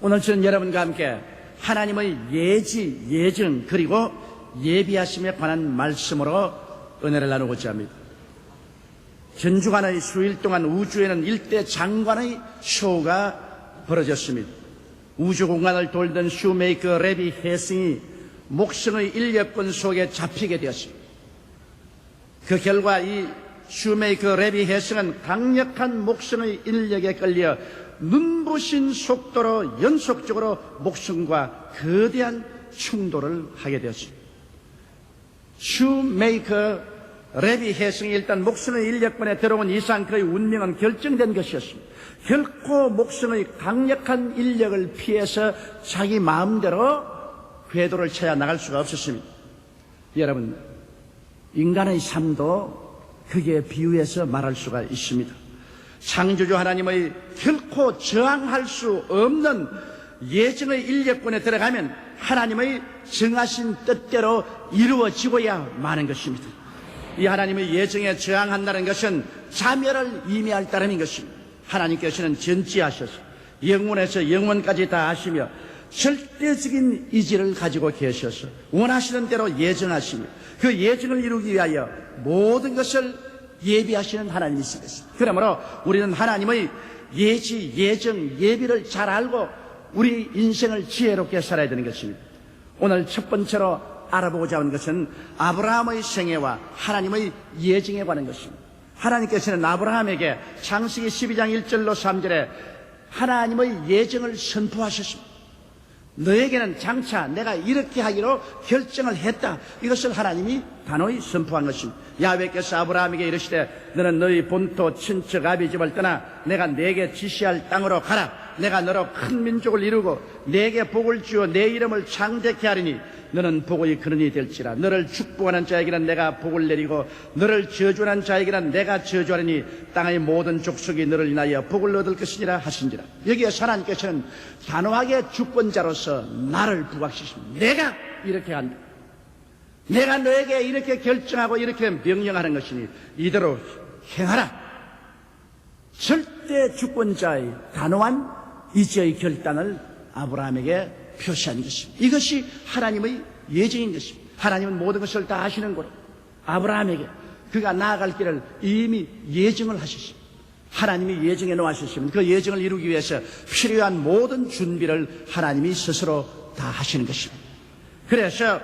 오늘 저는 여러분과 함께 하나님의 예지, 예증 그리고 예비하심에 관한 말씀으로 은혜를 나누고자 합니다. 전주간의 수일 동안 우주에는 일대 장관의 쇼가 벌어졌습니다. 우주공간을 돌던 슈메이커 레비 헬싱이 목성의 인력권 속에 잡히게 되었습니다. 그 결과 이 슈메이커 레비 헬싱은 강력한 목성의 인력에 끌려 눈부신 속도로 연속적으로 목성과 거대한 충돌을 하게 되었습니다. 슈메이커 레비 헬싱이 일단 목성의 인력권에 들어온 이상 그의 운명은 결정된 것이었습니다. 결코 목성의 강력한 인력을 피해서 자기 마음대로 궤도를 찾아 나갈 수가 없었습니다. 여러분, 인간의 삶도 그게 비유해서 말할 수가 있습니다. 창조주 하나님의 결코 저항할 수 없는 예정의 인력권에 들어가면 하나님의 정하신 뜻대로 이루어지고야 마는 것입니다. 이 하나님의 예정에 저항한다는 것은 자멸을 의미할 따름인 것입니다. 하나님께서는 전지하셔서 영원에서 영원까지 다 아시며 절대적인 의지를 가지고 계셔서 원하시는 대로 예정하시며 그 예정을 이루기 위하여 모든 것을 예비하시는 하나님이시겠습니다. 그러므로 우리는 하나님의 예지, 예정, 예비를 잘 알고 우리 인생을 지혜롭게 살아야 되는 것입니다. 오늘 첫 번째로 알아보고자 하는 것은 아브라함의 생애와 하나님의 예정에 관한 것입니다. 하나님께서는 아브라함에게 창세기 12장 1절로 3절에 하나님의 예정을 선포하셨습니다. 너에게는 장차 내가 이렇게 하기로 결정을 했다. 이것을 하나님이 단호히 선포한 것입니다. 야훼께서 아브라함에게 이르시되 너는 너희 본토 친척 아비 집을 떠나 내가 내게 지시할 땅으로 가라. 내가 너로 큰 민족을 이루고 내게 복을 주어 내 이름을 창대케 하리니 너는 복의 근원이 될지라. 너를 축복하는 자에게는 내가 복을 내리고 너를 저주하는 자에게는 내가 저주하리니 땅의 모든 족속이 너를 인하여 복을 얻을 것이니라 하신지라. 여기에 하나님께서는 단호하게 주권자로서 나를 부각시킵니다. 내가 이렇게 한다. 내가 너에게 이렇게 결정하고 이렇게 명령하는 것이니 이대로 행하라. 절대 주권자의 단호한 의지의 결단을 아브라함에게 표시한 것입니다. 이것이 하나님의 예정인 것입니다. 하나님은 모든 것을 다 아시는 거로 아브라함에게 그가 나아갈 길을 이미 예정을 하셨습니다. 하나님이 예정해 놓으셨으면 그 예정을 이루기 위해서 필요한 모든 준비를 하나님이 스스로 다 하시는 것입니다. 그래서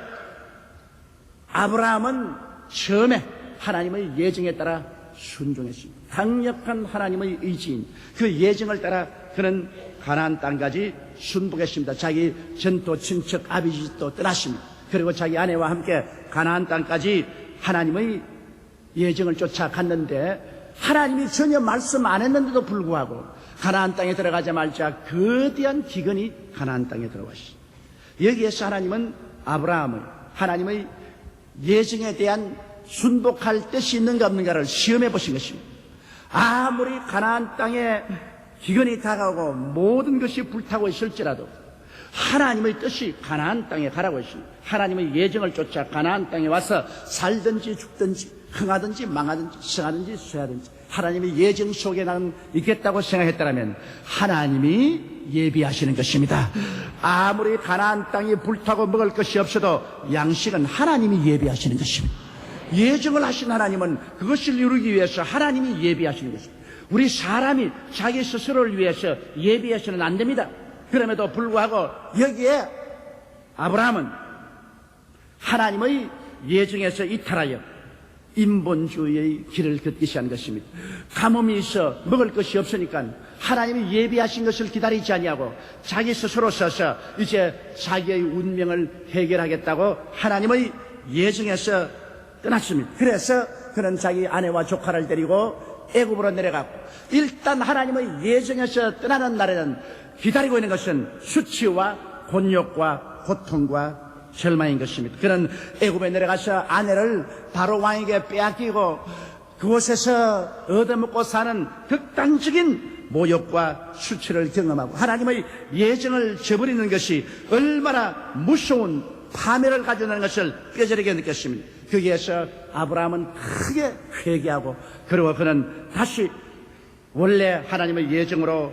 아브라함은 처음에 하나님의 예정에 따라 순종했습니다. 강력한 하나님의 의지인 그 예정을 따라 그는 가나안 땅까지 순복했습니다. 자기 전토 친척 아비집도 떠났습니다. 그리고 자기 아내와 함께 가나안 땅까지 하나님의 예정을 쫓아갔는데 하나님이 전혀 말씀 안 했는데도 불구하고 가나안 땅에 들어가자마자 거대한 기근이 가나안 땅에 들어왔습니다. 여기에서 하나님은 아브라함의 하나님의 예정에 대한 순복할 뜻이 있는가 없는가를 시험해 보신 것입니다. 아무리 가나안 땅에 기근이 다가오고 모든 것이 불타고 있을지라도 하나님의 뜻이 가나안 땅에 가라고 했습니다. 하나님의 예정을 쫓아 가나안 땅에 와서 살든지 죽든지 흥하든지 망하든지 성하든지 쇠하든지 하나님의 예정 속에 나는 있겠다고 생각했다면 하나님이 예비하시는 것입니다. 아무리 가나안 땅이 불타고 먹을 것이 없어도 양식은 하나님이 예비하시는 것입니다. 예정을 하신 하나님은 그것을 이루기 위해서 하나님이 예비하시는 것입니다. 우리 사람이 자기 스스로를 위해서 예비해서는 안 됩니다. 그럼에도 불구하고 여기에 아브라함은 하나님의 예정에서 이탈하여 인본주의의 길을 걷기 시작한 것입니다. 가뭄이 있어 먹을 것이 없으니까 하나님이 예비하신 것을 기다리지 아니하고 자기 스스로 서서 이제 자기의 운명을 해결하겠다고 하나님의 예정에서 떠났습니다. 그래서 그는 자기 아내와 조카를 데리고 애굽으로 내려갔고 일단 하나님의 예정에서 떠나는 날에는 기다리고 있는 것은 수치와 곤욕과 고통과 절망인 것입니다. 그는 애굽에 내려가서 아내를 바로 왕에게 빼앗기고 그곳에서 얻어먹고 사는 극단적인 모욕과 수치를 경험하고 하나님의 예정을 저버리는 것이 얼마나 무서운 파멸을 가져오는 것을 뼈저리게 느꼈습니다. 거기에서 아브라함은 크게 회개하고 그리고 그는 다시 원래 하나님의 예정으로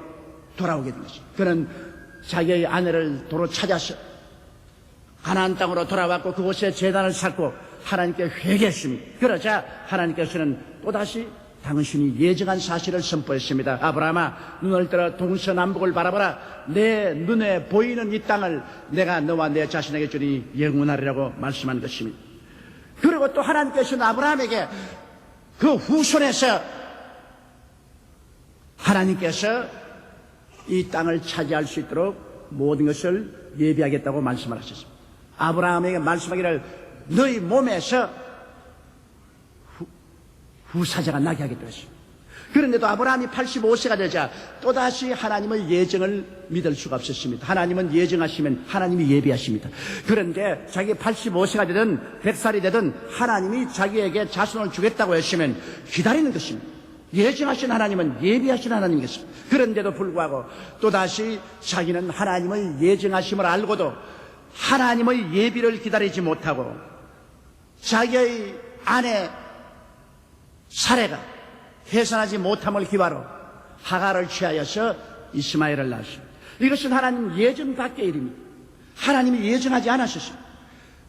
돌아오게 된 것입니다. 그는 자기의 아내를 도로 찾아서 가나안 땅으로 돌아왔고 그곳에 제단을 쌓고 하나님께 회개했습니다. 그러자 하나님께서는 또다시 당신이 예정한 사실을 선포했습니다. 아브라함아, 눈을 들어 동서남북을 바라보라. 내 눈에 보이는 이 땅을 내가 너와 내 자신에게 주니 영원하리라고 말씀한 것입니다. 그리고 또 하나님께서는 아브라함에게 그 후손에서 하나님께서 이 땅을 차지할 수 있도록 모든 것을 예비하겠다고 말씀을 하셨습니다. 아브라함에게 말씀하기를 너희 몸에서 후사자가 나게 하겠다고 했습니다. 그런데도 아브라함이 85세가 되자 또다시 하나님의 예정을 믿을 수가 없었습니다. 하나님은 예정하시면 하나님이 예비하십니다. 그런데 자기 85세가 되든 100살이 되든 하나님이 자기에게 자손을 주겠다고 했으면 기다리는 것입니다. 예정하신 하나님은 예비하신 하나님이겠습니다. 그런데도 불구하고 또다시 자기는 하나님의 예정하심을 알고도 하나님의 예비를 기다리지 못하고 자기의 아내 사레가 해산하지 못함을 기바로 하가를 취하여서 이스마엘을 낳았습니다. 이것은 하나님 예정 밖의 일입니다. 하나님이 예정하지 않았습니다.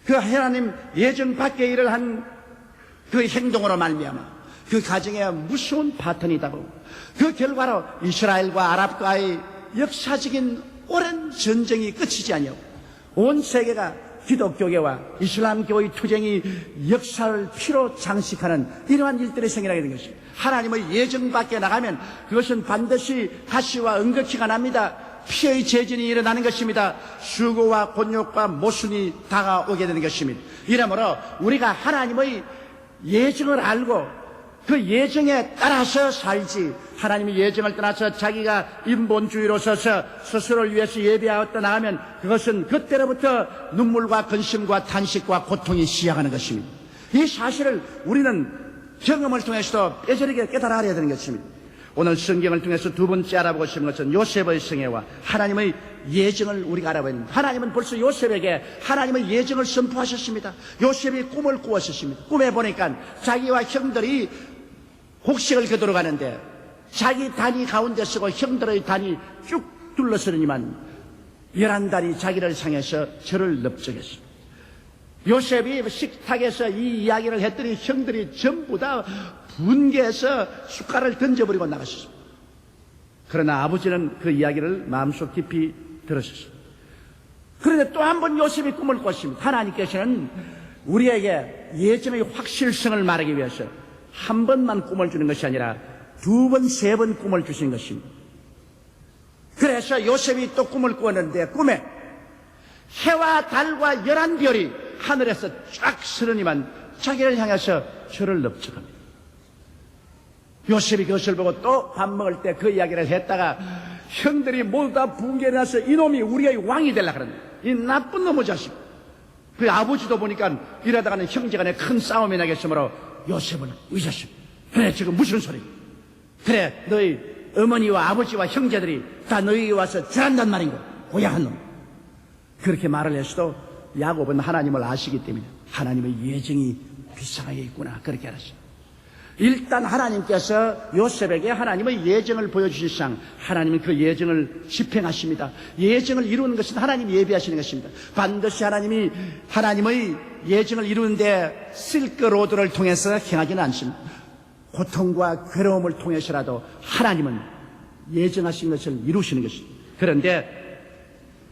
그 하나님 예정 밖의 일을 한 그 행동으로 말미암아 그 가정에 무서운 파탄이다고 그 결과로 이스라엘과 아랍과의 역사적인 오랜 전쟁이 끝이지 아니하고 온 세계가 기독교계와 이슬람교의 투쟁이 역사를 피로 장식하는 이러한 일들이 생겨나게 된 것입니다. 하나님의 예정 밖에 나가면 그것은 반드시 가시와 응급기가 납니다. 피의 재진이 일어나는 것입니다. 수고와 곤욕과 모순이 다가오게 되는 것입니다. 이러므로 우리가 하나님의 예정을 알고 그 예정에 따라서 살지 하나님의 예정을 떠나서 자기가 인본주의로 서서 스스로를 위해서 예비하였다 나가면 그것은 그때로부터 눈물과 근심과 탄식과 고통이 시작하는 것입니다. 이 사실을 우리는 경험을 통해서도 뼈저리게 깨달아 알아야 되는 것입니다. 오늘 성경을 통해서 두 번째 알아보고 싶은 것은 요셉의 생애와 하나님의 예정을 우리가 알아봐야 합니다. 하나님은 벌써 요셉에게 하나님의 예정을 선포하셨습니다. 요셉이 꿈을 꾸었습니다. 꿈에 보니까 자기와 형들이 곡식을 거두러 가는데 자기 단이 가운데 서고 형들의 단이 쭉 둘러서더니만 11단이 자기를 향해서 저를 넓적했습니다. 요셉이 식탁에서 이 이야기를 했더니 형들이 전부 다 분개해서 숟갈을 던져버리고 나갔습니다. 그러나 아버지는 그 이야기를 마음속 깊이 들으셨습니다. 그런데 또 한 번 요셉이 꿈을 꿨습니다. 하나님께서는 우리에게 예정의 확실성을 말하기 위해서 한 번만 꿈을 주는 것이 아니라 두 번, 세 번 꿈을 주신 것입니다. 그래서 요셉이 또 꿈을 꾸었는데 꿈에 해와 달과 11별이 하늘에서 쫙 서르니만 자기를 향해서 저를 넓적합니다. 요셉이 그것을 보고 또 밥 먹을 때 그 이야기를 했다가 형들이 모두 다 붕괴나서 이놈이 우리의 왕이 되려고 그런다. 이 나쁜 놈의 자식. 그 아버지도 보니까 이러다가는 형제간에 큰 싸움이 나겠으므로 요셉은 의자십니다. 그래 지금 무슨 소리? 그래 너희 어머니와 아버지와 형제들이 다 너희에게 와서 절한단 말인가? 고약한 놈. 그렇게 말을 했어도 야곱은 하나님을 아시기 때문에 하나님의 예정이 비상하게 있구나 그렇게 알았어요. 일단 하나님께서 요셉에게 하나님의 예정을 보여주신 상 하나님은 그 예정을 집행하십니다. 예정을 이루는 것은 하나님이 예비하시는 것입니다. 반드시 하나님이 하나님의 예정을 이루는데 실크로드를 통해서 행하지는 않습니다. 고통과 괴로움을 통해서라도 하나님은 예정하신 것을 이루시는 것입니다. 그런데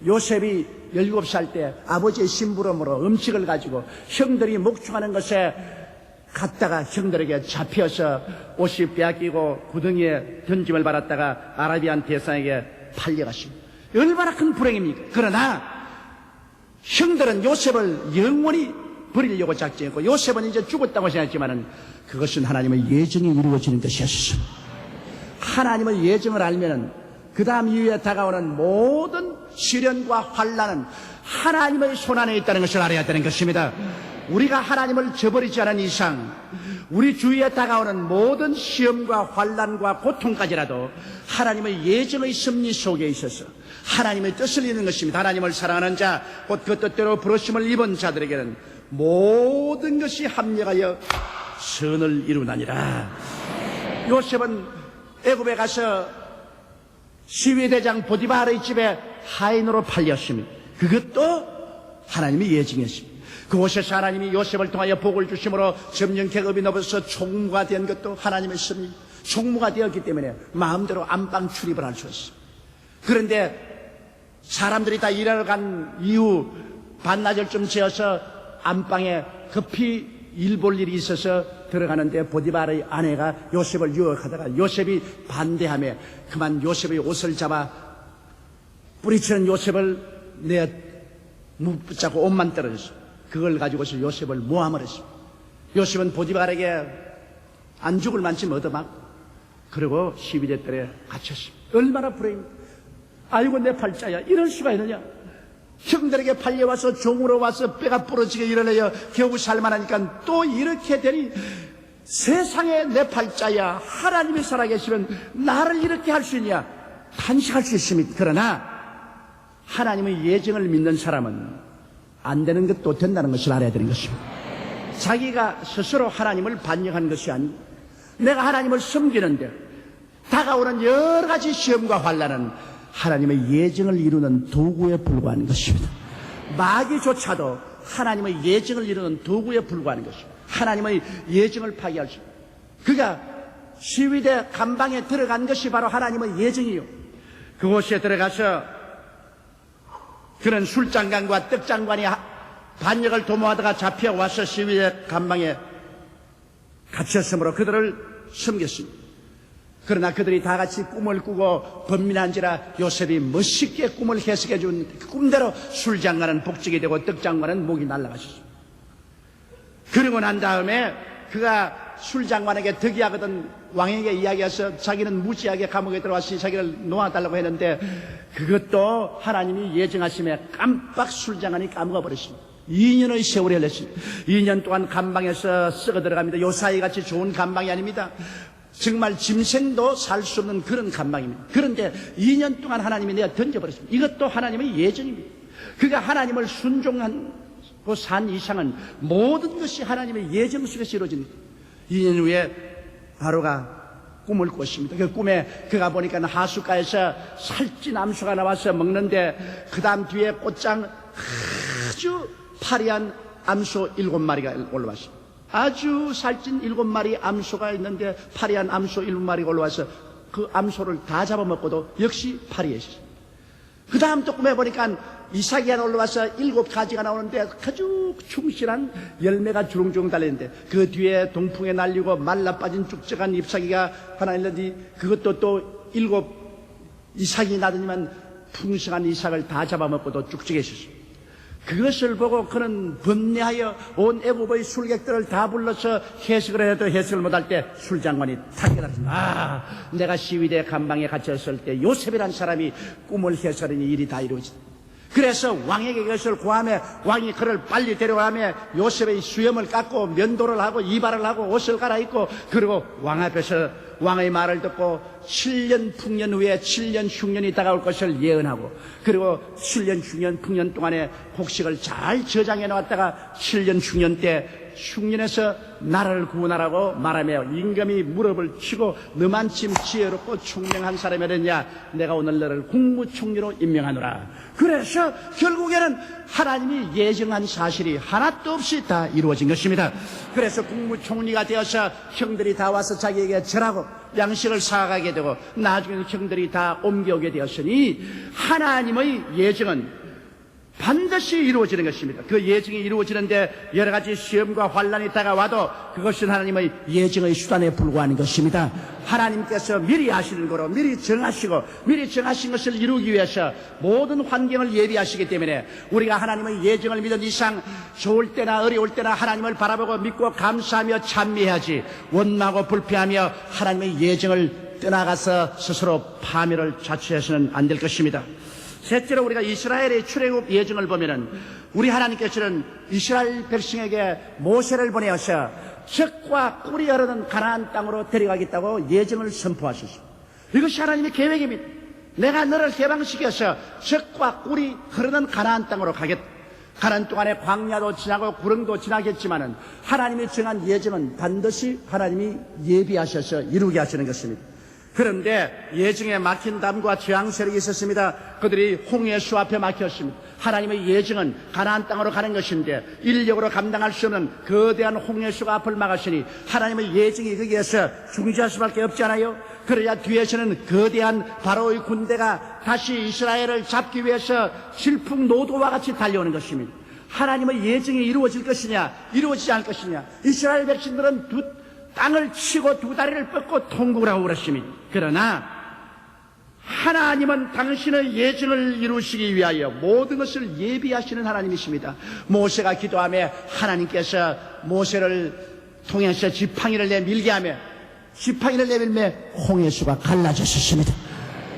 요셉이 17살 때 아버지의 심부름으로 음식을 가지고 형들이 목축하는 것에 갔다가 형들에게 잡혀서 옷이 빼앗기고 구덩이에 던짐을 받았다가 아라비안 대상에게 팔려갔습니다. 얼마나 큰 불행입니까? 그러나 형들은 요셉을 영원히 버리려고 작정했고 요셉은 이제 죽었다고 생각했지만은 그것은 하나님의 예정이 이루어지는 것이었습니다. 하나님의 예정을 알면은 그 다음 이후에 다가오는 모든 시련과 환난은 하나님의 손안에 있다는 것을 알아야 되는 것입니다. 우리가 하나님을 저버리지 않은 이상 우리 주위에 다가오는 모든 시험과 환난과 고통까지라도 하나님의 예정의 섭리 속에 있어서 하나님의 뜻을 이루는 것입니다. 하나님을 사랑하는 자, 곧 그 뜻대로 부르심을 입은 자들에게는 모든 것이 합력하여 선을 이루나니라. 요셉은 애굽에 가서 시위대장 보디바르의 집에 하인으로 팔렸습니다. 그것도 하나님의 예정이었습니다. 그곳에서 하나님이 요셉을 통하여 복을 주심으로 점령 계급이 넘어서 총무가 된 것도 하나님의 섭리. 총무가 되었기 때문에 마음대로 안방 출입을 할 수 있어요. 그런데 사람들이 다 일하러 간 이후 반나절쯤 지어서 안방에 급히 일 볼 일이 있어서 들어가는데 보디발의 아내가 요셉을 유혹하다가 요셉이 반대하며 그만 요셉의 옷을 잡아 뿌리치는 요셉을 붙잡고 옷만 떨어졌어. 그걸 가지고서 요셉을 모함을 했어. 요셉은 보디발에게 안 죽을 만큼 얻어맞고 그리고 12대 때 갇혔어. 얼마나 불행입니까? 아이고 내 팔자야, 이럴 수가 있느냐. 형들에게 팔려와서 종으로 와서 뼈가 부러지게 일어나여 겨우 살만하니까 또 이렇게 되니 세상에 내 팔자야, 하나님이 살아계시면 나를 이렇게 할 수 있냐. 탄식할 수 있습니다. 그러나 하나님의 예정을 믿는 사람은 안 되는 것도 된다는 것을 알아야 되는 것입니다. 자기가 스스로 하나님을 반역하는 것이 아니고 내가 하나님을 섬기는데 다가오는 여러 가지 시험과 환난은 하나님의 예정을 이루는 도구에 불과한 것입니다. 마귀조차도 하나님의 예정을 이루는 도구에 불과한 것입니다. 하나님의 예정을 파괴할 수 있습니다. 그가 시위대 감방에 들어간 것이 바로 하나님의 예정이요. 그곳에 들어가서 그는 술장관과 떡장관이 반역을 도모하다가 잡혀와서 시위대 감방에 갇혔으므로 그들을 섬겼습니다. 그러나 그들이 다 같이 꿈을 꾸고 번민한지라 요셉이 멋있게 꿈을 해석해 준 꿈대로 술장관은 복직이 되고 떡장관은 목이 날아가셨습니다. 그러고 난 다음에 그가 술장관에게 득이하거든 왕에게 이야기해서 자기는 무지하게 감옥에 들어왔으니 자기를 놓아달라고 했는데 그것도 하나님이 예정하심에 깜빡 술장관이 까먹어버렸습니다. 2년의 세월이 흘렀습니다. 2년 동안 감방에서 썩어 들어갑니다. 요사이 같이 좋은 감방이 아닙니다. 정말 짐승도 살 수 없는 그런 감방입니다. 그런데 2년 동안 하나님이 내가 던져버렸습니다. 이것도 하나님의 예정입니다. 그가 하나님을 순종하고 산 이상은 모든 것이 하나님의 예정 속에서 이루어집니다. 2년 후에 바로가 꿈을 꿨습니다. 그 꿈에 그가 보니까 하숫가에서 살찐 암소가 나와서 먹는데 그 다음 뒤에 꽃장 아주 파리한 암소 7마리가 올라왔습니다. 아주 살찐 7마리 암소가 있는데 파리한 암소 7마리가 올라와서 그 암소를 다 잡아먹고도 역시 파리했어요. 그 다음 또 꿈에 보니까 이삭이 하나 올라와서 7가지가 나오는데 아주 충실한 열매가 주렁주렁 달리는데 그 뒤에 동풍에 날리고 말라빠진 쭉쭉한 잎사귀가 하나 있는데 그것도 또 7 이삭이 나더니만 풍성한 이삭을 다 잡아먹고도 쭉쭉했었어요. 그것을 보고 그는 번뇌하여 온 애국의 술객들을 다 불러서 해석을 해도 해석을 못할 때 술장관이 탁 깨달았습니다. 내가 시위대 감방에 갇혔을 때 요셉이란 사람이 꿈을 해석하니 일이 다 이루어진다. 그래서 왕에게 그것을 구하며 왕이 그를 빨리 데려가며 요셉의 수염을 깎고 면도를 하고 이발을 하고 옷을 갈아입고 그리고 왕 앞에서 왕의 말을 듣고 7년 풍년 후에 7년 흉년이 다가올 것을 예언하고 그리고 7년 흉년 풍년 동안에 곡식을 잘 저장해 놓았다가 7년 흉년 때 흉년에서 나라를 구원하라고 말하며 임금이 무릎을 치고 너만큼 지혜롭고 총명한 사람이었냐 내가 오늘 너를 국무총리로 임명하노라. 그래서 결국에는 하나님이 예정한 사실이 하나도 없이 다 이루어진 것입니다. 그래서 국무총리가 되어서 형들이 다 와서 자기에게 절하고 양식을 사가게 되고 나중에 형들이 다 옮겨오게 되었으니 하나님의 예정은 반드시 이루어지는 것입니다. 그 예정이 이루어지는데 여러 가지 시험과 환난이 다가와도 그것은 하나님의 예정의 수단에 불과한 것입니다. 하나님께서 미리 하시는 거로 미리 정하시고 미리 정하신 것을 이루기 위해서 모든 환경을 예비하시기 때문에 우리가 하나님의 예정을 믿은 이상 좋을 때나 어려울 때나 하나님을 바라보고 믿고 감사하며 찬미해야지 원망하고 불평하며 하나님의 예정을 떠나가서 스스로 파멸을 자초해서는 안 될 것입니다. 셋째로 우리가 이스라엘의 출애굽 예정을 보면은 우리 하나님께서는 이스라엘 백성에게 모세를 보내어서 젖과 꿀이 흐르는 가나안 땅으로 데려가겠다고 예정을 선포하셨습니다. 이것이 하나님의 계획입니다. 내가 너를 해방시켜서 젖과 꿀이 흐르는 가나안 땅으로 가겠다. 가나안 동안에 광야도 지나고 구릉도 지나겠지만은 하나님이 정한 예정은 반드시 하나님이 예비하셔서 이루게 하시는 것입니다. 그런데 예증에 막힌 담과 저항 세력이 있었습니다. 그들이 홍해수 앞에 막혔습니다. 하나님의 예증은 가나안 땅으로 가는 것인데 인력으로 감당할 수 없는 거대한 홍해수가 앞을 막았으니 하나님의 예증이 거기에서 중지할 수밖에 없잖아요. 그러자 뒤에서는 거대한 바로의 군대가 다시 이스라엘을 잡기 위해서 질풍노도와 같이 달려오는 것입니다. 하나님의 예증이 이루어질 것이냐 이루어지지 않을 것이냐. 이스라엘 백성들은 땅을 치고 두 다리를 뻗고 통곡을 하고 그랬습니다. 그러나 하나님은 당신의 예증을 이루시기 위하여 모든 것을 예비하시는 하나님이십니다. 모세가 기도하며 하나님께서 모세를 통해서 지팡이를 내밀게 하며 지팡이를 내밀며 홍해수가 갈라졌습니다.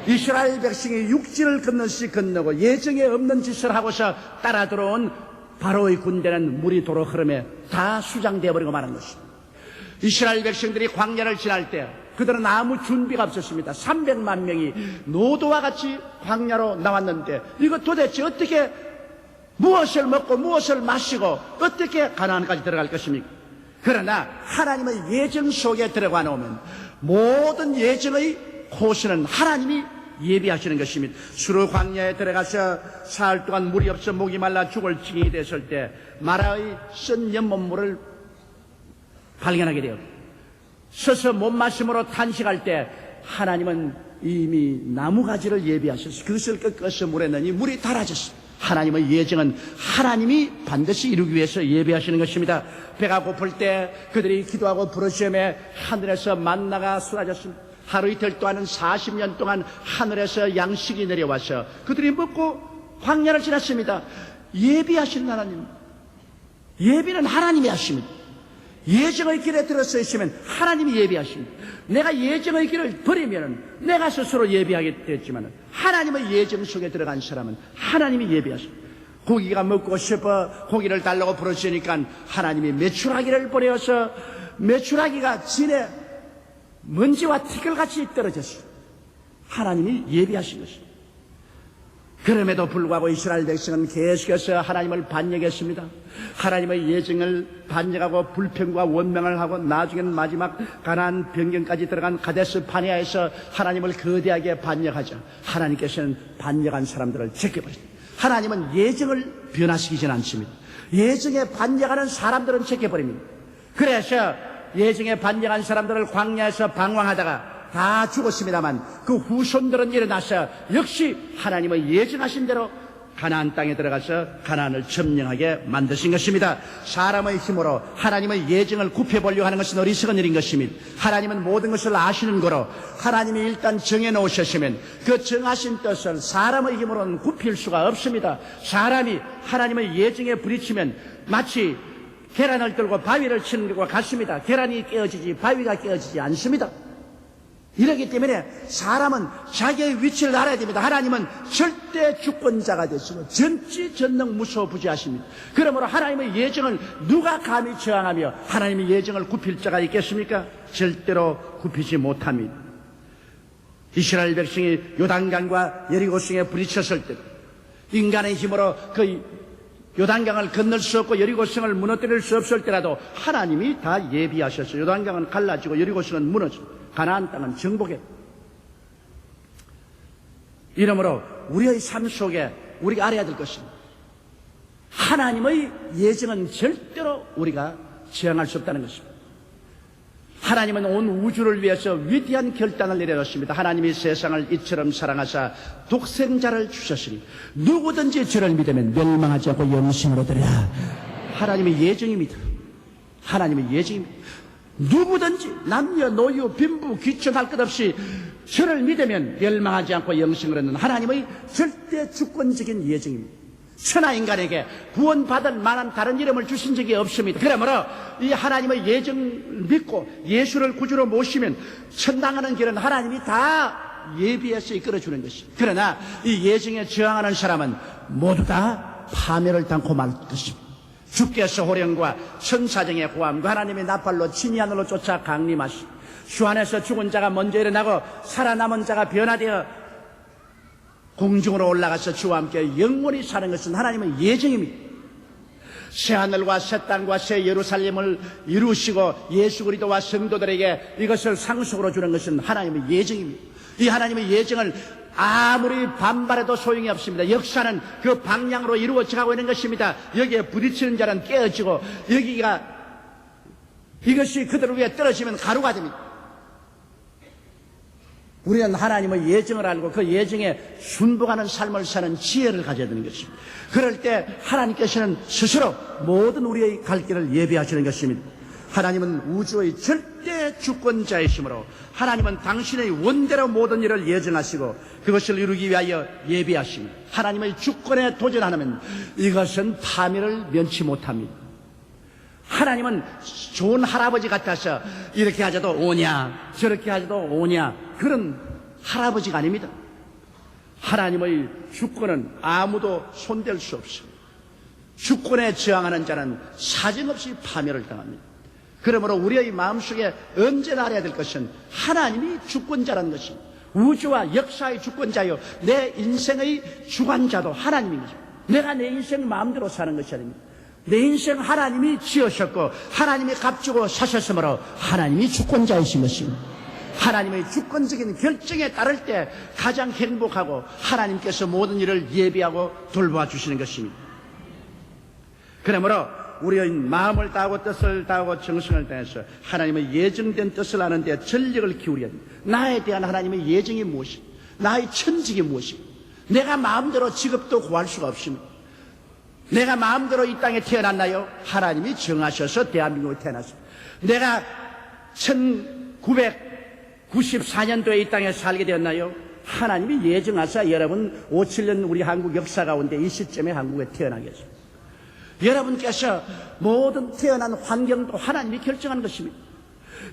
이스라엘 백성이 육지를 건너시 건너고 예정에 없는 짓을 하고서 따라 들어온 바로의 군대는 물이 도로 흐름에 다 수장되어 버리고 마는 것입니다. 이스라엘 백성들이 광야를 지날 때 그들은 아무 준비가 없었습니다. 300만 명이 노도와 같이 광야로 나왔는데 이거 도대체 어떻게 무엇을 먹고 무엇을 마시고 어떻게 가나안까지 들어갈 것입니까? 그러나 하나님의 예정 속에 들어가 놓으면 모든 예정의 호수는 하나님이 예비하시는 것입니다. 수르 광야에 들어가서 사흘 동안 물이 없어 목이 말라 죽을 징이 됐을 때 마라의 쓴 연못물을 발견하게 되었고 서서 못 마심으로 탄식할 때 하나님은 이미 나무가지를 예비하셔서 그것을 꺾어서 물에 넣으니 물이 달아졌습니다. 하나님의 예정은 하나님이 반드시 이루기 위해서 예비하시는 것입니다. 배가 고플 때 그들이 기도하고 부르짖음에 하늘에서 만나가 쏟아졌습니다. 하루 이틀 동안은 40년 동안 하늘에서 양식이 내려와서 그들이 먹고 광야를 지났습니다. 예비하시는 하나님, 예비는 하나님이 하십니다. 예정의 길에 들어서 있으면 하나님이 예비하십니다. 내가 예정의 길을 버리면 내가 스스로 예비하게 됐지만 하나님의 예정 속에 들어간 사람은 하나님이 예비하십니다. 고기가 먹고 싶어 고기를 달라고 부르시니까 하나님이 메추라기를 버려서 메추라기가 진에 먼지와 티끌같이 떨어졌어요. 하나님이 예비하신 것입니다. 그럼에도 불구하고 이스라엘 백성은 계속해서 하나님을 반역했습니다. 하나님의 예정을 반역하고 불평과 원망을 하고 나중에는 마지막 가나안 변경까지 들어간 가데스 바네아에서 하나님을 거대하게 반역하자 하나님께서는 반역한 사람들을 제껴버립니다. 하나님은 예정을 변화시키지는 않습니다. 예정에 반역하는 사람들은 제껴버립니다. 그래서 예정에 반역한 사람들을 광야에서 방황하다가 다 죽었습니다만 그 후손들은 일어나서 역시 하나님의 예정하신 대로 가나안 땅에 들어가서 가나안을 점령하게 만드신 것입니다. 사람의 힘으로 하나님의 예정을 굽혀보려고 하는 것은 어리석은 일인 것입니다. 하나님은 모든 것을 아시는 거로 하나님이 일단 정해놓으셨으면 그 정하신 뜻을 사람의 힘으로는 굽힐 수가 없습니다. 사람이 하나님의 예정에 부딪히면 마치 계란을 들고 바위를 치는 것과 같습니다. 계란이 깨어지지 바위가 깨어지지 않습니다. 이렇기 때문에 사람은 자기의 위치를 알아야 됩니다. 하나님은 절대 주권자가 되시고 전지전능 무소부지하십니다. 그러므로 하나님의 예정을 누가 감히 저항하며 하나님의 예정을 굽힐 자가 있겠습니까? 절대로 굽히지 못합니다. 이스라엘 백성이 요단강과 여리고성에 부딪혔을 때 인간의 힘으로 그 요단강을 건널 수 없고 여리고성을 무너뜨릴 수 없을 때라도 하나님이 다 예비하셨어요. 요단강은 갈라지고 여리고성은 무너지고 가나안 땅은 정복해. 이러므로 우리의 삶 속에 우리가 알아야 될 것입니다. 하나님의 예정은 절대로 우리가 저항할 수 없다는 것입니다. 하나님은 온 우주를 위해서 위대한 결단을 내려줬습니다. 하나님이 세상을 이처럼 사랑하사 독생자를 주셨으니 누구든지 저를 믿으면 멸망하지 않고 영생으로 얻으리라. 하나님의 예정입니다. 하나님의 예정입니다. 누구든지 남녀 노유 빈부 귀천할 것 없이 저를 믿으면 멸망하지 않고 영생을 얻는 하나님의 절대 주권적인 예정입니다. 천하인간에게 구원받을 만한 다른 이름을 주신 적이 없습니다. 그러므로 이 하나님의 예정을 믿고 예수를 구주로 모시면 천당하는 길은 하나님이 다 예비해서 이끌어주는 것입니다. 그러나 이 예정에 저항하는 사람은 모두 다 파멸을 당고 말 것입니다. 주께서 호령과 천사정의 호함과 하나님의 나팔로 진이 하늘로 쫓아 강림하시 주 안에서 죽은 자가 먼저 일어나고 살아남은 자가 변화되어 공중으로 올라가서 주와 함께 영원히 사는 것은 하나님의 예정입니다. 새하늘과 새 땅과 새 예루살렘을 이루시고 예수 그리스도와 성도들에게 이것을 상속으로 주는 것은 하나님의 예정입니다. 이 하나님의 예정을 아무리 반발해도 소용이 없습니다. 역사는 그 방향으로 이루어져 가고 있는 것입니다. 여기에 부딪히는 자는 깨어지고 이것이 그들 위에 떨어지면 가루가 됩니다. 우리는 하나님의 예정을 알고 그 예정에 순복하는 삶을 사는 지혜를 가져야 되는 것입니다. 그럴 때 하나님께서는 스스로 모든 우리의 갈 길을 예비하시는 것입니다. 하나님은 우주의 절대 주권자이시므로 하나님은 당신의 원대로 모든 일을 예정하시고 그것을 이루기 위하여 예비하십니다. 하나님의 주권에 도전하면 이것은 파멸을 면치 못합니다. 하나님은 좋은 할아버지 같아서 이렇게 하자도 오냐 저렇게 하자도 오냐 그런 할아버지가 아닙니다. 하나님의 주권은 아무도 손댈 수 없습니다. 주권에 저항하는 자는 사정없이 파멸을 당합니다. 그러므로 우리의 마음속에 언제나 알아야 될 것은 하나님이 주권자라는 것입니다. 우주와 역사의 주권자요 내 인생의 주관자도 하나님인 것입니다. 내가 내 인생 마음대로 사는 것이 아닙니다. 내 인생 하나님이 지으셨고 하나님이 값주고 사셨으므로 하나님이 주권자이신 것입니다. 하나님의 주권적인 결정에 따를 때 가장 행복하고 하나님께서 모든 일을 예비하고 돌봐 주시는 것입니다. 그러므로 우리의 마음을 다하고 뜻을 다하고 정성을 다해서 하나님의 예정된 뜻을 아는 데 전력을 기울여야 합니다. 나에 대한 하나님의 예정이 무엇입니까? 나의 천직이 무엇입니까? 내가 마음대로 직업도 구할 수가 없습니다. 내가 마음대로 이 땅에 태어났나요? 하나님이 정하셔서 대한민국에 태어났습니다. 내가 1994년도에 이 땅에 살게 되었나요? 하나님이 예정하사 여러분 57년 우리 한국 역사 가운데 이 시점에 한국에 태어나게 했습니다. 여러분께서 모든 태어난 환경도 하나님이 결정한 것입니다.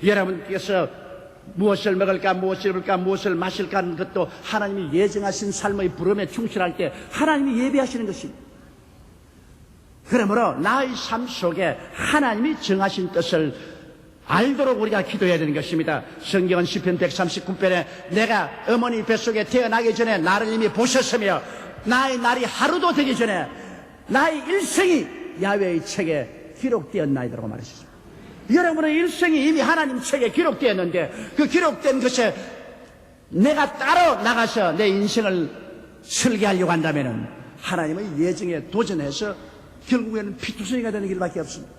여러분께서 무엇을 먹을까 무엇을 입을까 무엇을 마실까 하는 것도 하나님이 예정하신 삶의 부름에 충실할 때 하나님이 예비하시는 것입니다. 그러므로 나의 삶 속에 하나님이 정하신 뜻을 알도록 우리가 기도해야 되는 것입니다. 성경은 시편 139편에 내가 어머니 뱃속에 태어나기 전에 나를 이미 보셨으며 나의 날이 하루도 되기 전에 나의 일생이 야훼의 책에 기록되었나이다라고 말했습니다. 여러분의 일생이 이미 하나님 책에 기록되었는데 그 기록된 것에 내가 따로 나가서 내 인생을 설계하려고 한다면 하나님의 예정에 도전해서 결국에는 피투성이가 되는 길밖에 없습니다.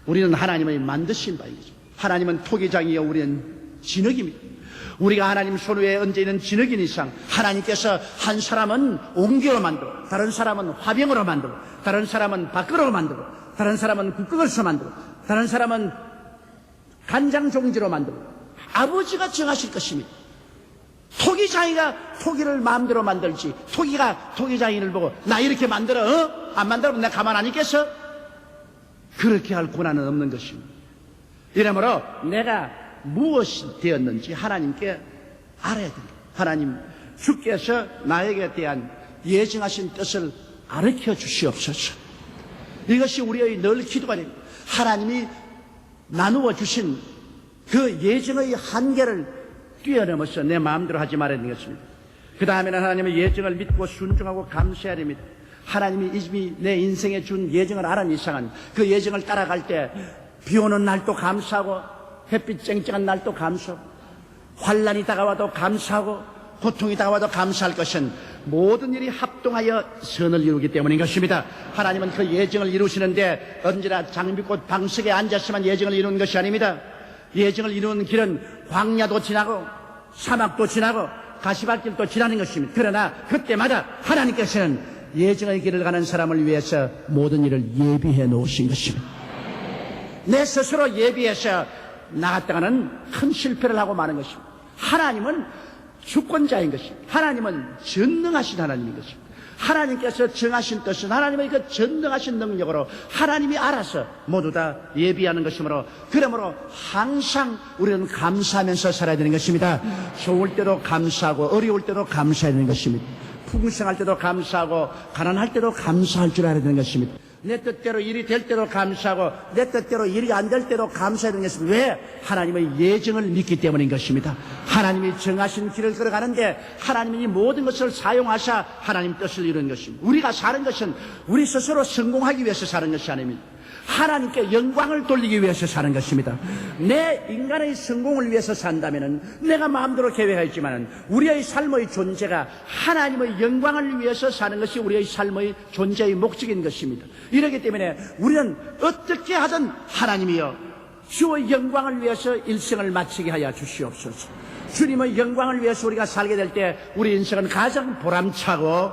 우리는 하나님의 만드신 바이죠. 하나님은 토기장이요 우리는 진흙입니다. 우리가 하나님 손 위에 얹어 있는 진흙인 이상 하나님께서 한 사람은 옹기로 만들고 다른 사람은 화병으로 만들고 다른 사람은 밥그릇으로 만들고 다른 사람은 국그릇으로 만들고 다른 사람은 간장종지로 만들고 아버지가 정하실 것입니다. 토기장이가 토기를 마음대로 만들지 토기가 토기장이를 보고 나 이렇게 만들어 안 만들면 내가 가만 안 있겠어? 그렇게 할 권한은 없는 것입니다. 이러므로 내가 무엇이 되었는지 하나님께 알아야 됩니다. 하나님 주께서 나에게 대한 예정하신 뜻을 가르쳐 주시옵소서. 이것이 우리의 늘 기도가 됩니다. 하나님이 나누어 주신 그 예정의 한계를 뛰어넘어서 내 마음대로 하지 말아야 되는 것입니다. 그 다음에는 하나님의 예정을 믿고 순종하고 감사해야 됩니다. 하나님이 이미 내 인생에 준 예정을 아는 이상은 그 예정을 따라갈 때 비 오는 날도 감사하고 햇빛 쨍쨍한 날도 감사하고 환난이 다가와도 감사하고 고통이 다가와도 감사할 것은 모든 일이 합동하여 선을 이루기 때문인 것입니다. 하나님은 그 예정을 이루시는데 언제나 장미꽃 방석에 앉았으면 예정을 이루는 것이 아닙니다. 예정을 이루는 길은 광야도 지나고 사막도 지나고 가시밭길도 지나는 것입니다. 그러나 그때마다 하나님께서는 예정의 길을 가는 사람을 위해서 모든 일을 예비해 놓으신 것입니다. 내 스스로 예비해서 나갔다가는 큰 실패를 하고 마는 것입니다. 하나님은 주권자인 것입니다. 하나님은 전능하신 하나님인 것입니다. 하나님께서 정하신 뜻은 하나님의 그 전능하신 능력으로 하나님이 알아서 모두 다 예비하는 것이므로 그러므로 항상 우리는 감사하면서 살아야 되는 것입니다. 좋을 때도 감사하고 어려울 때도 감사해야 되는 것입니다. 풍성할 때도 감사하고 가난할 때도 감사할 줄 알아야 되는 것입니다. 내 뜻대로 일이 될 때도 감사하고 내 뜻대로 일이 안 될 때도 감사해야 되는 것은 왜? 하나님의 예정을 믿기 때문인 것입니다. 하나님이 정하신 길을 걸어가는데 하나님이 모든 것을 사용하사 하나님 뜻을 이루는 것입니다. 우리가 사는 것은 우리 스스로 성공하기 위해서 사는 것이 아닙니다. 하나님께 영광을 돌리기 위해서 사는 것입니다. 내 인간의 성공을 위해서 산다면 내가 마음대로 계획하지만 우리의 삶의 존재가 하나님의 영광을 위해서 사는 것이 우리의 삶의 존재의 목적인 것입니다. 이렇기 때문에 우리는 어떻게 하든 하나님이여 주의 영광을 위해서 일생을 마치게 하여 주시옵소서. 주님의 영광을 위해서 우리가 살게 될 때 우리 인생은 가장 보람차고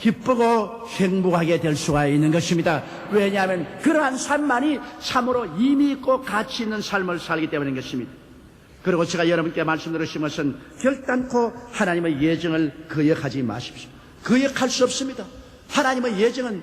기쁘고 행복하게 될 수가 있는 것입니다. 왜냐하면 그러한 삶만이 참으로 의미 있고 가치 있는 삶을 살기 때문인 것입니다. 그리고 제가 여러분께 말씀드리신 것은 결단코 하나님의 예정을 거역하지 마십시오. 거역할 수 없습니다. 하나님의 예정은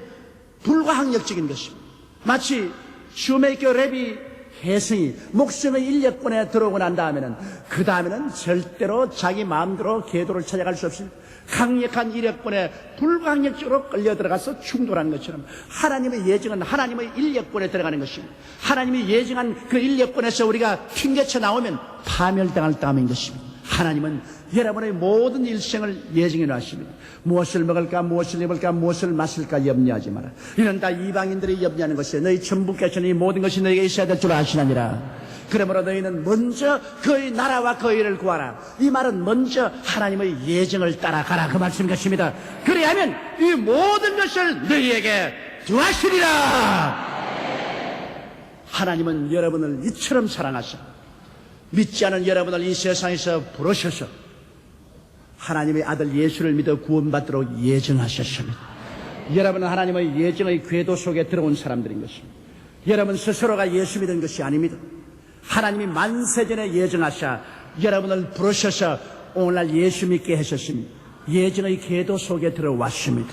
불가항력적인 것입니다. 마치 슈메이커 랩이 혜성이 목성의 인력권에 들어오고 난 다음에는 그 다음에는 절대로 자기 마음대로 궤도를 찾아갈 수 없습니다. 강력한 인력권에 불강력적으로 끌려 들어가서 충돌하는 것처럼 하나님의 예정은 하나님의 인력권에 들어가는 것입니다. 하나님이 예정한 그 인력권에서 우리가 튕겨쳐 나오면 파멸당할 따름인 것입니다. 하나님은 여러분의 모든 일생을 예정해 놨습니다. 무엇을 먹을까, 무엇을 입을까, 무엇을 마실까 염려하지 마라. 이는 다 이방인들이 염려하는 것이에요. 너희 천부께서는 이 모든 것이 너희에게 있어야 될 줄 아시나니라. 그러므로 너희는 먼저 그의 나라와 그의 일을 구하라. 이 말은 먼저 하나님의 예정을 따라가라 그 말씀인 것입니다. 그래야면 이 모든 것을 너희에게 주하시리라. 하나님은 여러분을 이처럼 사랑하셔 믿지 않은 여러분을 이 세상에서 부르셔서 하나님의 아들 예수를 믿어 구원받도록 예정하셨습니다. 여러분은 하나님의 예정의 궤도 속에 들어온 사람들인 것입니다. 여러분 스스로가 예수 믿은 것이 아닙니다. 하나님이 만세전에 예정하셔 여러분을 부르셔서 오늘날 예수 믿게 하셨습니다. 예정의 궤도 속에 들어왔습니다.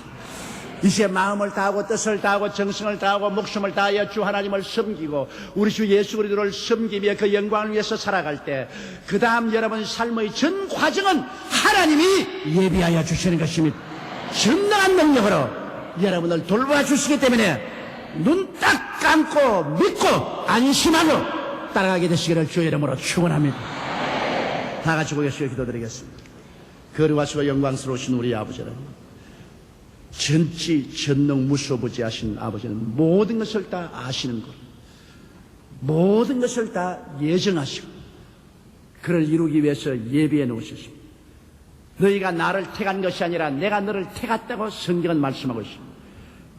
이제 마음을 다하고 뜻을 다하고 정성을 다하고 목숨을 다하여 주 하나님을 섬기고 우리 주 예수 그리스도를 섬기며 그 영광을 위해서 살아갈 때 그 다음 여러분 삶의 전 과정은 하나님이 예비하여 주시는 것입니다. 전능한 능력으로 여러분을 돌봐주시기 때문에 눈 딱 감고 믿고 안심하고 따라가게 되시기를 주의 이름으로 축원합니다. 다 같이 고개숙여 기도드리겠습니다. 거룩하시고 영광스러우신 우리 아버지는 전지 전능 무소부지하신 아버지는 모든 것을 다 아시는 것, 모든 것을 다 예정하시고 그를 이루기 위해서 예비해 놓으셨습니다. 너희가 나를 택한 것이 아니라 내가 너를 택했다고 성경은 말씀하고 있습니다.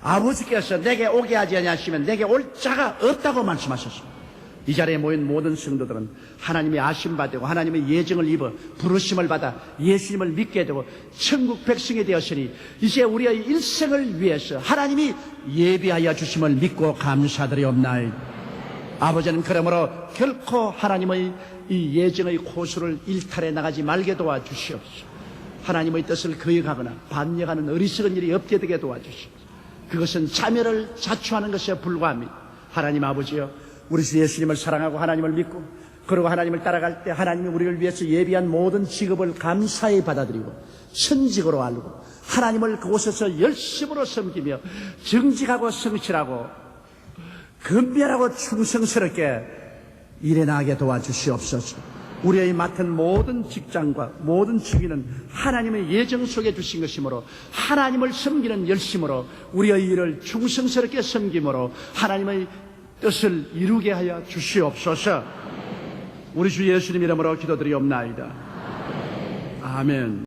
아버지께서 내게 오게 하지 아니하시면 내게 올 자가 없다고 말씀하셨습니다. 이 자리에 모인 모든 성도들은 하나님의 아심받고 하나님의 예정을 입어 부르심을 받아 예수님을 믿게 되고 천국 백성이 되었으니 이제 우리의 일생을 위해서 하나님이 예비하여 주심을 믿고 감사드리옵나이다. 아버지는 그러므로 결코 하나님의 이 예정의 코스를 일탈해 나가지 말게 도와주시옵소서. 하나님의 뜻을 거역하거나 반역하는 어리석은 일이 없게 되게 도와주시옵소서. 그것은 자멸을 자초하는 것에 불과합니다. 하나님 아버지여, 우리 주 예수님을 사랑하고 하나님을 믿고 그리고 하나님을 따라갈 때 하나님이 우리를 위해서 예비한 모든 직업을 감사히 받아들이고 선직으로 알고 하나님을 그곳에서 열심으로 섬기며 정직하고 성실하고 건면하고 충성스럽게 일해 나가게 도와주시옵소서. 우리의 맡은 모든 직장과 모든 직위는 하나님의 예정 속에 주신 것이므로 하나님을 섬기는 열심으로 우리의 일을 충성스럽게 섬김으로 하나님의 뜻을 이루게 하여 주시옵소서. 우리 주 예수님 이름으로 기도드리옵나이다. 아멘.